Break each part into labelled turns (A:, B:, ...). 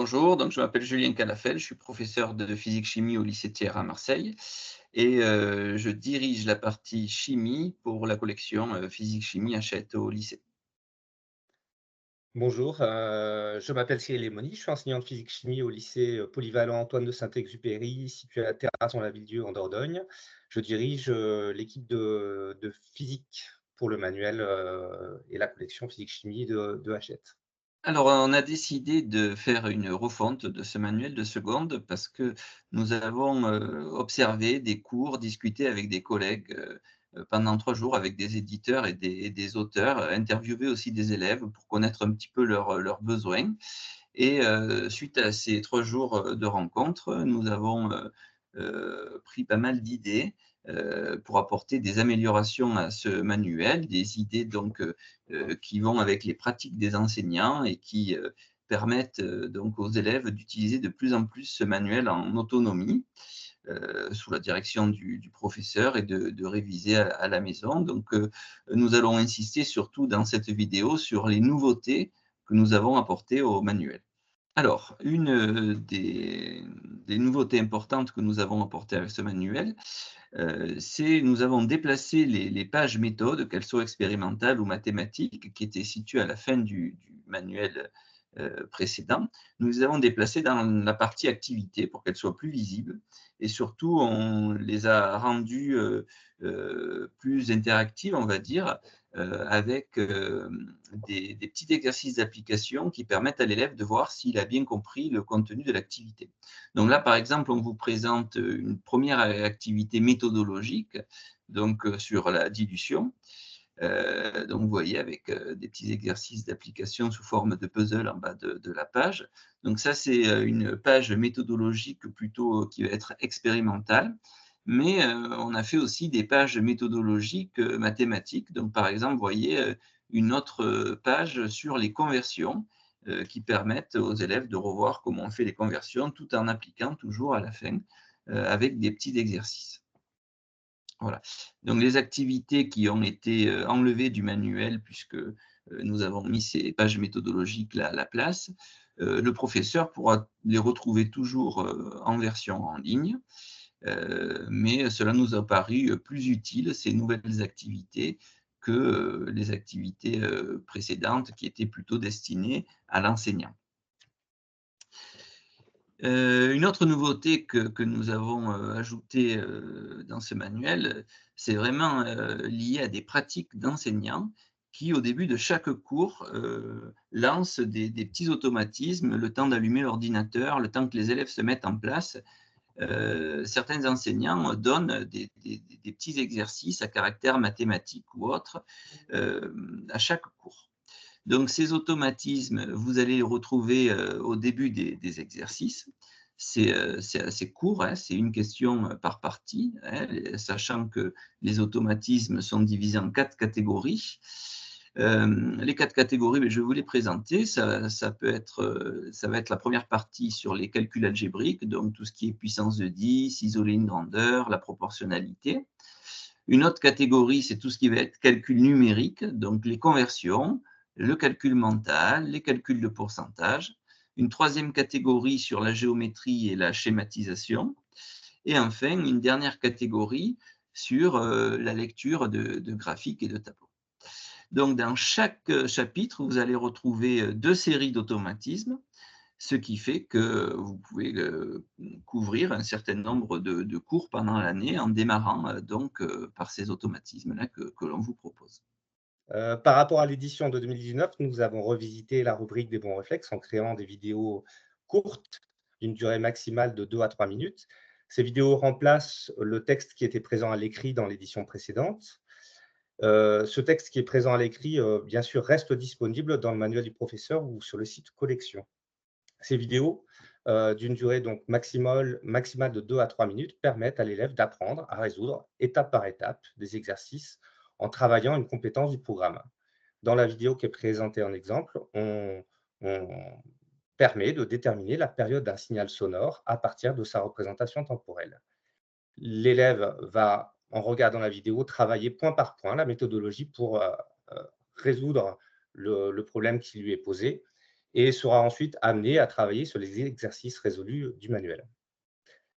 A: Bonjour, donc je m'appelle Julien Calafel, je suis professeur de physique-chimie au lycée Thiers à Marseille et je dirige la partie chimie pour la collection, physique-chimie Hachette au lycée.
B: Bonjour, je m'appelle Cyril Lemoni, je suis enseignant de physique-chimie au lycée, polyvalent Antoine de Saint-Exupéry, situé à Terrasson-Lavilledieu en Dordogne. Je dirige, l'équipe de physique pour le manuel, et la collection physique-chimie de Hachette.
A: Alors, on a décidé de faire une refonte de ce manuel de seconde parce que nous avons, observé des cours, discuté avec des collègues, pendant 3 jours avec des éditeurs et des auteurs, interviewé aussi des élèves pour connaître un petit peu leurs besoins. Et suite à ces 3 jours, de rencontres, nous avons, pris pas mal d'idées, pour apporter des améliorations à ce manuel, des idées donc, qui vont avec les pratiques des enseignants et qui, permettent, donc aux élèves d'utiliser de plus en plus ce manuel en autonomie, sous la direction du professeur et de réviser à la maison. Donc, nous allons insister surtout dans cette vidéo sur les nouveautés que nous avons apportées au manuel. Alors, une, des nouveautés importantes que nous avons apportées avec ce manuel, c'est nous avons déplacé les pages méthodes, qu'elles soient expérimentales ou mathématiques, qui étaient situées à la fin du manuel, précédent. Nous les avons déplacées dans la partie activités pour qu'elles soient plus visibles et surtout on les a rendues, plus interactives, on va dire, avec, des petits exercices d'application qui permettent à l'élève de voir s'il a bien compris le contenu de l'activité. Donc là, par exemple, on vous présente, une première activité méthodologique, donc, sur la dilution. Donc vous voyez avec, des petits exercices d'application sous forme de puzzle en bas de la page. Donc ça, c'est, une page méthodologique plutôt qui va être expérimentale, mais, on a fait aussi des pages méthodologiques, mathématiques. Donc par exemple, vous voyez, une autre, page sur les conversions, qui permettent aux élèves de revoir comment on fait les conversions tout en appliquant toujours à la fin, avec des petits exercices. Voilà. Donc les activités qui ont été, enlevées du manuel puisque, nous avons mis ces pages méthodologiques là à la place, le professeur pourra les retrouver toujours, en version en ligne, mais cela nous a paru, plus utile ces nouvelles activités que, les activités, précédentes qui étaient plutôt destinées à l'enseignant. Une autre nouveauté que nous avons, ajoutée, dans ce manuel, c'est vraiment, lié à des pratiques d'enseignants qui, au début de chaque cours, lancent des petits automatismes, le temps d'allumer l'ordinateur, le temps que les élèves se mettent en place. Certains enseignants donnent des petits exercices à caractère mathématique ou autre, à chaque cours. Donc ces automatismes, vous allez les retrouver, au début des exercices. C'est assez court, hein, c'est une question, par partie, hein, sachant que les automatismes sont divisés en 4 catégories. Les 4 catégories, beh, je vais vous les présenter. Ça peut être, ça va être la première partie sur les calculs algébriques, donc tout ce qui est puissance de 10, isoler une grandeur, la proportionnalité. Une autre catégorie, c'est tout ce qui va être calcul numérique, donc les conversions, le calcul mental, les calculs de pourcentage. Une troisième catégorie sur la géométrie et la schématisation. Et enfin, une dernière catégorie sur la lecture de graphiques et de tableaux. Donc, dans chaque chapitre, vous allez retrouver 2 séries d'automatismes, ce qui fait que vous pouvez, couvrir un certain nombre de cours pendant l'année en démarrant, donc, par ces automatismes-là que l'on vous propose.
B: Par rapport à l'édition de 2019, nous avons revisité la rubrique des bons réflexes en créant des vidéos courtes, d'une durée maximale de 2 à 3 minutes. Ces vidéos remplacent le texte qui était présent à l'écrit dans l'édition précédente. Ce texte qui est présent à l'écrit, bien sûr, reste disponible dans le manuel du professeur ou sur le site collection. Ces vidéos, d'une durée donc maximale de 2 à 3 minutes, permettent à l'élève d'apprendre à résoudre étape par étape des exercices en travaillant une compétence du programme. Dans la vidéo qui est présentée en exemple, on permet de déterminer la période d'un signal sonore à partir de sa représentation temporelle. L'élève va, en regardant la vidéo, travailler point par point la méthodologie pour résoudre le problème qui lui est posé et sera ensuite amené à travailler sur les exercices résolus du manuel.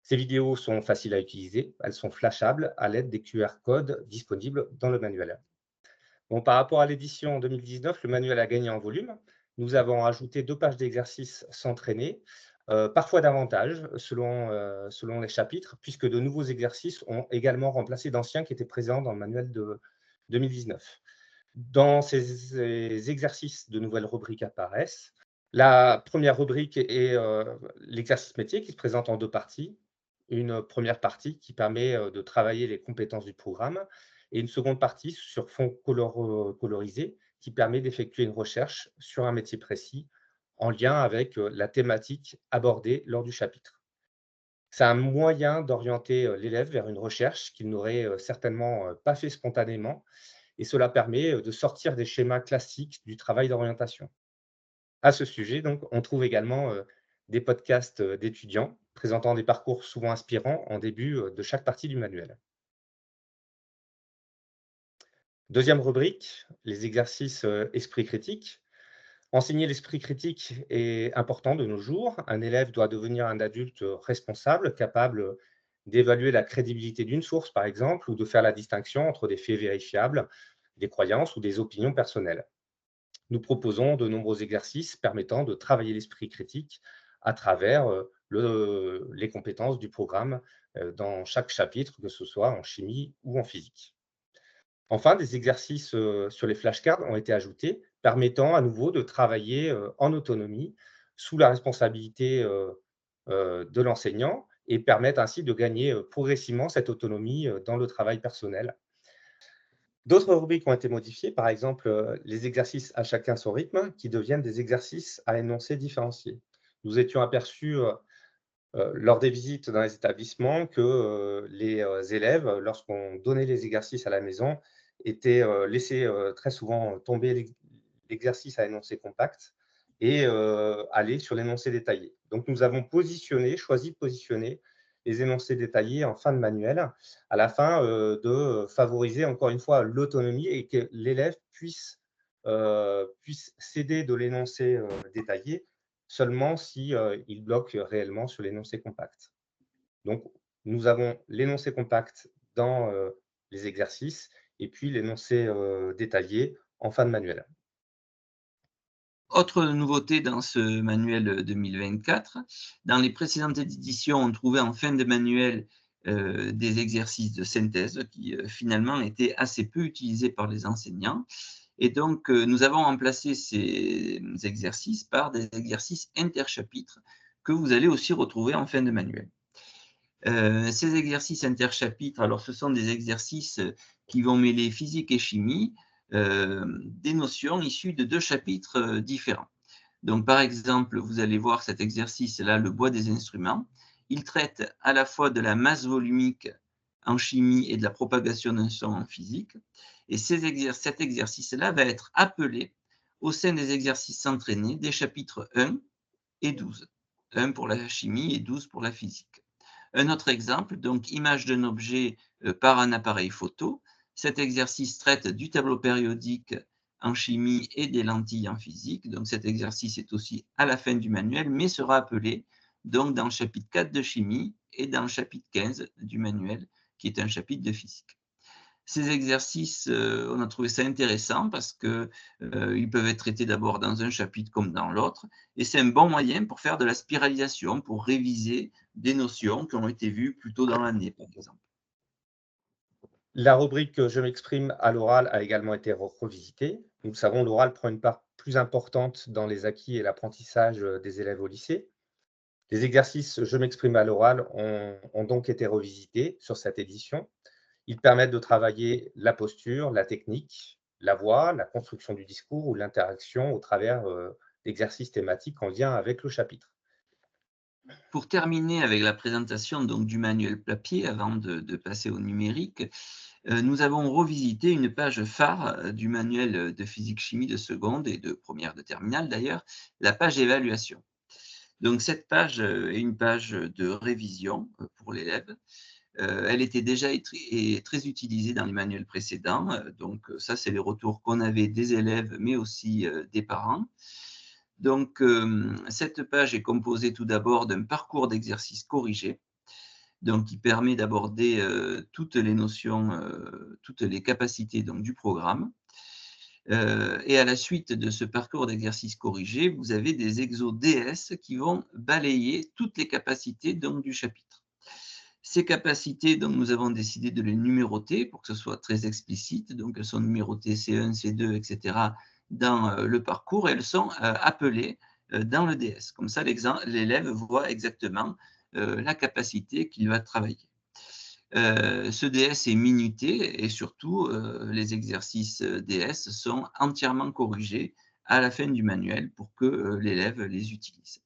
B: Ces vidéos sont faciles à utiliser, elles sont flashables à l'aide des QR codes disponibles dans le manuel. Bon, par rapport à l'édition 2019, le manuel a gagné en volume. Nous avons ajouté 2 pages d'exercices s'entraîner, parfois davantage selon les chapitres, puisque de nouveaux exercices ont également remplacé d'anciens qui étaient présents dans le manuel de 2019. Dans ces exercices, de nouvelles rubriques apparaissent. La première rubrique est l'exercice métier qui se présente en 2 parties. Une première partie qui permet de travailler les compétences du programme et une seconde partie sur fond colorisé qui permet d'effectuer une recherche sur un métier précis en lien avec la thématique abordée lors du chapitre. C'est un moyen d'orienter l'élève vers une recherche qu'il n'aurait certainement pas fait spontanément et cela permet de sortir des schémas classiques du travail d'orientation. À ce sujet, donc, on trouve également des podcasts d'étudiants présentant des parcours souvent inspirants en début de chaque partie du manuel. Deuxième rubrique, les exercices esprit critique. Enseigner l'esprit critique est important de nos jours. Un élève doit devenir un adulte responsable, capable d'évaluer la crédibilité d'une source, par exemple, ou de faire la distinction entre des faits vérifiables, des croyances ou des opinions personnelles. Nous proposons de nombreux exercices permettant de travailler l'esprit critique à travers les compétences du programme dans chaque chapitre, que ce soit en chimie ou en physique. Enfin, des exercices sur les flashcards ont été ajoutés, permettant à nouveau de travailler en autonomie, sous la responsabilité de l'enseignant, et permettent ainsi de gagner progressivement cette autonomie dans le travail personnel. D'autres rubriques ont été modifiées, par exemple les exercices à chacun son rythme, qui deviennent des exercices à énoncés différenciés. Nous étions aperçus lors des visites dans les établissements que les élèves, lorsqu'on donnait les exercices à la maison, étaient laissés très souvent tomber l'exercice à énoncé compact et aller sur l'énoncé détaillé. Donc nous avons choisi de positionner les énoncés détaillés en fin de manuel, à la fin de favoriser encore une fois l'autonomie et que l'élève puisse s'aider de l'énoncé détaillé seulement si il bloque réellement sur l'énoncé compact. Donc, nous avons l'énoncé compact dans les exercices et puis l'énoncé détaillé en fin de manuel.
A: Autre nouveauté dans ce manuel 2024, dans les précédentes éditions, on trouvait en fin de manuel des exercices de synthèse qui finalement étaient assez peu utilisés par les enseignants. Et donc, nous avons remplacé ces exercices par des exercices interchapitres que vous allez aussi retrouver en fin de manuel. Ces exercices interchapitres, alors ce sont des exercices qui vont mêler physique et chimie, des notions issues de 2 chapitres différents. Donc, par exemple, vous allez voir cet exercice-là, le bois des instruments. Il traite à la fois de la masse volumique en chimie et de la propagation d'un son en physique. Et cet exercice-là va être appelé au sein des exercices entraînés des chapitres 1 et 12. 1 pour la chimie et 12 pour la physique. Un autre exemple, donc image d'un objet par un appareil photo. Cet exercice traite du tableau périodique en chimie et des lentilles en physique. Donc cet exercice est aussi à la fin du manuel, mais sera appelé donc dans le chapitre 4 de chimie et dans le chapitre 15 du manuel, qui est un chapitre de physique. Ces exercices, on a trouvé ça intéressant parce que ils peuvent être traités d'abord dans un chapitre comme dans l'autre et c'est un bon moyen pour faire de la spiralisation, pour réviser des notions qui ont été vues plus tôt dans l'année, par exemple.
B: La rubrique Je m'exprime à l'oral a également été revisitée. Nous le savons, l'oral prend une part plus importante dans les acquis et l'apprentissage des élèves au lycée. Les exercices Je m'exprime à l'oral ont donc été revisités sur cette édition. Ils permettent de travailler la posture, la technique, la voix, la construction du discours ou l'interaction au travers d'exercices thématiques en lien avec le chapitre.
A: Pour terminer avec la présentation donc du manuel papier avant de passer au numérique, nous avons revisité une page phare du manuel de physique-chimie de seconde et de première de terminale d'ailleurs, la page évaluation. Donc cette page est une page de révision pour l'élève. Elle était déjà très utilisée dans les manuels précédents. Donc ça, c'est les retours qu'on avait des élèves, mais aussi des parents. Donc, cette page est composée tout d'abord d'un parcours d'exercices corrigés, donc qui permet d'aborder, toutes les notions, toutes les capacités donc du programme. Et à la suite de ce parcours d'exercices corrigés, vous avez des exos DS qui vont balayer toutes les capacités donc du chapitre. Ces capacités, donc nous avons décidé de les numéroter pour que ce soit très explicite, donc elles sont numérotées C1, C2 et cetera dans, le parcours et elles sont, appelées, dans le DS. Comme ça l'élève voit exactement, la capacité qu'il va travailler. Ce DS est minuté et surtout, les exercices, DS sont entièrement corrigés à la fin du manuel pour que, l'élève les utilise.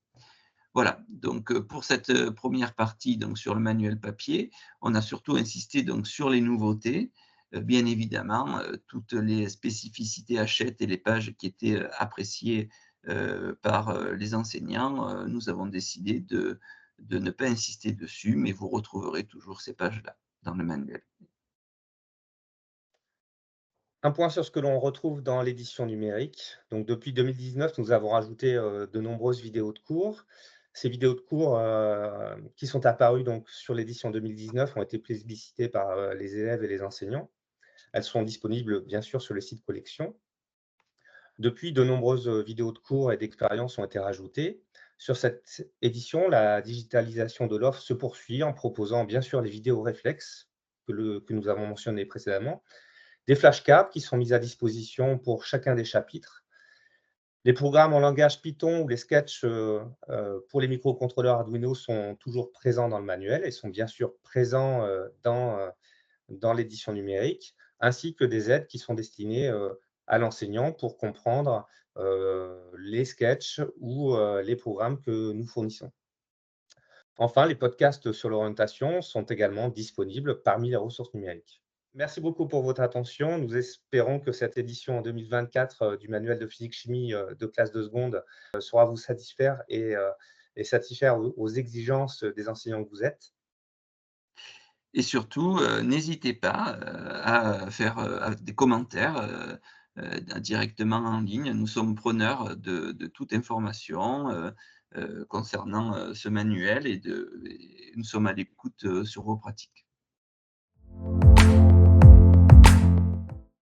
A: Voilà, donc pour cette, 1re partie donc sur le manuel papier, on a surtout insisté donc sur les nouveautés. Bien évidemment, toutes les spécificités Hachette et les pages qui étaient, appréciées, par, les enseignants, nous avons décidé de ne pas insister dessus, mais vous retrouverez toujours ces pages-là dans le manuel.
B: Un point sur ce que l'on retrouve dans l'édition numérique. Donc, depuis 2019, nous avons rajouté de nombreuses vidéos de cours. Ces vidéos de cours qui sont apparues donc, sur l'édition 2019 ont été plébiscitées par les élèves et les enseignants. Elles sont disponibles, bien sûr, sur le site collection. Depuis, de nombreuses vidéos de cours et d'expériences ont été rajoutées. Sur cette édition, la digitalisation de l'offre se poursuit en proposant, bien sûr, les vidéos réflexes que nous avons mentionnées précédemment, des flashcards qui sont mis à disposition pour chacun des chapitres. Les programmes en langage Python ou les sketchs pour les microcontrôleurs Arduino sont toujours présents dans le manuel et sont bien sûr présents dans l'édition numérique, ainsi que des aides qui sont destinées à l'enseignant pour comprendre les sketchs ou les programmes que nous fournissons. Enfin, les podcasts sur l'orientation sont également disponibles parmi les ressources numériques. Merci beaucoup pour votre attention. Nous espérons que cette édition en 2024 du manuel de physique-chimie de classe de seconde saura vous satisfaire et satisfaire aux exigences des enseignants que vous êtes.
A: Et surtout, n'hésitez pas, à faire, des commentaires, directement en ligne. Nous sommes preneurs de toute information, concernant, ce manuel et nous sommes à l'écoute, sur vos pratiques.